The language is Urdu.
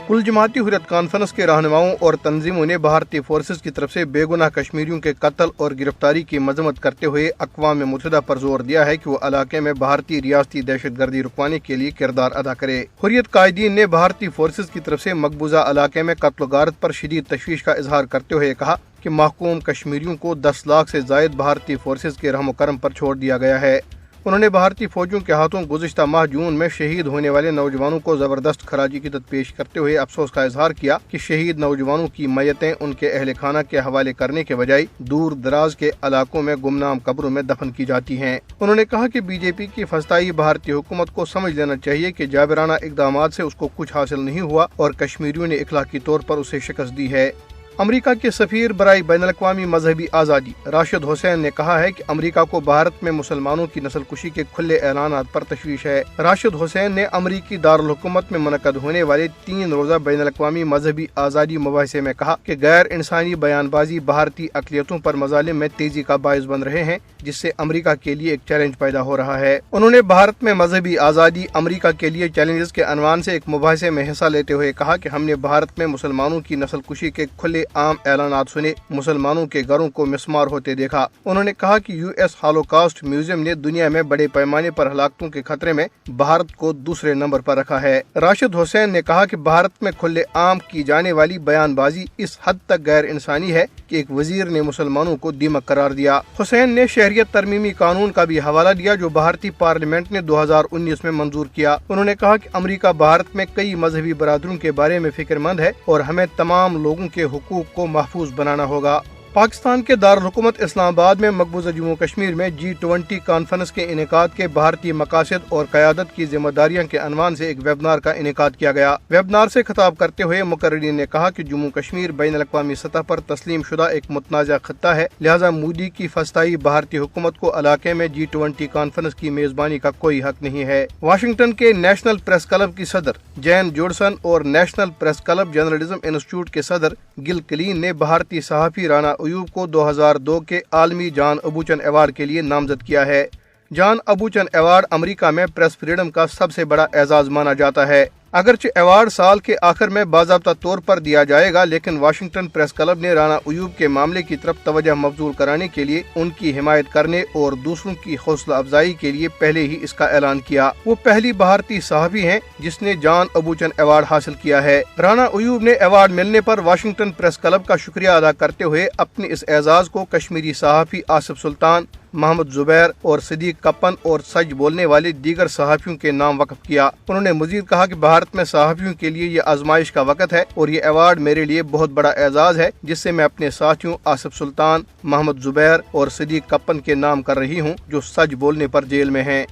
کل جماعتی حریت کانفرنس کے رہنماؤں اور تنظیموں نے بھارتی فورسز کی طرف سے بے گناہ کشمیریوں کے قتل اور گرفتاری کی مذمت کرتے ہوئے اقوام متحدہ پر زور دیا ہے کہ وہ علاقے میں بھارتی ریاستی دہشت گردی رکوانے کے لیے کردار ادا کرے۔ حریت قائدین نے بھارتی فورسز کی طرف سے مقبوضہ علاقے میں قتل و غارت پر شدید تشویش کا اظہار کرتے ہوئے کہا کہ محکوم کشمیریوں کو 10 لاکھ سے زائد بھارتی فورسز کے رحم و کرم پر چھوڑ دیا گیا ہے۔ انہوں نے بھارتی فوجیوں کے ہاتھوں گزشتہ ماہ جون میں شہید ہونے والے نوجوانوں کو زبردست خراج عقیدت پیش کرتے ہوئے افسوس کا اظہار کیا کہ شہید نوجوانوں کی میتیں ان کے اہل خانہ کے حوالے کرنے کے بجائے دور دراز کے علاقوں میں گمنام قبروں میں دفن کی جاتی ہیں۔ انہوں نے کہا کہ بی جے پی کی فسطائی بھارتی حکومت کو سمجھ لینا چاہیے کہ جابرانہ اقدامات سے اس کو کچھ حاصل نہیں ہوا اور کشمیریوں نے اخلاقی طور پر اسے شکست دی ہے۔ امریکہ کے سفیر برائے بین الاقوامی مذہبی آزادی راشد حسین نے کہا ہے کہ امریکہ کو بھارت میں مسلمانوں کی نسل کشی کے کھلے اعلانات پر تشویش ہے۔ راشد حسین نے امریکی دارالحکومت میں منعقد ہونے والے 3 روزہ بین الاقوامی مذہبی آزادی مباحثے میں کہا کہ غیر انسانی بیان بازی بھارتی اقلیتوں پر مظالم میں تیزی کا باعث بن رہے ہیں، جس سے امریکہ کے لیے ایک چیلنج پیدا ہو رہا ہے۔ انہوں نے بھارت میں مذہبی آزادی امریکہ کے لیے چیلنجز کے عنوان سے ایک مباحثے میں حصہ لیتے ہوئے کہا کہ ہم نے بھارت میں مسلمانوں کی نسل کشی کے کھلے عام اعلانات سنے، مسلمانوں کے گھروں کو مسمار ہوتے دیکھا۔ انہوں نے کہا کہ US ہالوکاسٹ میوزیم نے دنیا میں بڑے پیمانے پر ہلاکتوں کے خطرے میں بھارت کو دوسرے نمبر پر رکھا ہے۔ راشد حسین نے کہا کہ بھارت میں کھلے عام کی جانے والی بیان بازی اس حد تک غیر انسانی ہے کہ ایک وزیر نے مسلمانوں کو دیمک قرار دیا۔ حسین نے شہریت ترمیمی قانون کا بھی حوالہ دیا جو بھارتی پارلیمنٹ نے 2019 میں منظور کیا۔ انہوں نے کہا کہ امریکہ بھارت میں کئی مذہبی برادروں کے بارے میں فکر مند ہے اور ہمیں تمام لوگوں کے حقوق کو محفوظ بنانا ہوگا۔ پاکستان کے دارالحکومت اسلام آباد میں مقبوضہ جموں کشمیر میں G20 کانفرنس کے انعقاد کے بھارتی مقاصد اور قیادت کی ذمہ داریاں کے عنوان سے ایک ویبنار کا انعقاد کیا گیا۔ ویبنار سے خطاب کرتے ہوئے مقررین نے کہا کہ جموں کشمیر بین الاقوامی سطح پر تسلیم شدہ ایک متنازع خطہ ہے، لہذا مودی کی فسطائی بھارتی حکومت کو علاقے میں G20 کانفرنس کی میزبانی کا کوئی حق نہیں ہے۔ واشنگٹن کے نیشنل پریس کلب کی صدر جین جوڈسن اور national press club journalism institute کے صدر گل کلین نے بھارتی صحافی رانا ایوب کو 2002 کے عالمی جان ابوچن ایوارڈ کے لیے نامزد کیا ہے۔ جان ابوچن ایوارڈ امریکہ میں پریس فریڈم کا سب سے بڑا اعزاز مانا جاتا ہے۔ اگرچہ ایوارڈ سال کے آخر میں باضابطہ طور پر دیا جائے گا، لیکن واشنگٹن پریس کلب نے رانا ایوب کے معاملے کی طرف توجہ مبذول کرانے کے لیے ان کی حمایت کرنے اور دوسروں کی حوصلہ افزائی کے لیے پہلے ہی اس کا اعلان کیا۔ وہ پہلی بھارتی صحافی ہیں جس نے جان ابوچن ایوارڈ حاصل کیا ہے۔ رانا ایوب نے ایوارڈ ملنے پر واشنگٹن پریس کلب کا شکریہ ادا کرتے ہوئے اپنے اس اعزاز کو کشمیری صحافی آصف سلطان، محمد زبیر اور صدیق کپن اور سچ بولنے والے دیگر صحافیوں کے نام وقف کیا۔ انہوں نے مزید کہا کہ بھارت میں صحافیوں کے لیے یہ آزمائش کا وقت ہے اور یہ ایوارڈ میرے لیے بہت بڑا اعزاز ہے، جس سے میں اپنے ساتھیوں آصف سلطان، محمد زبیر اور صدیق کپن کے نام کر رہی ہوں جو سچ بولنے پر جیل میں ہیں۔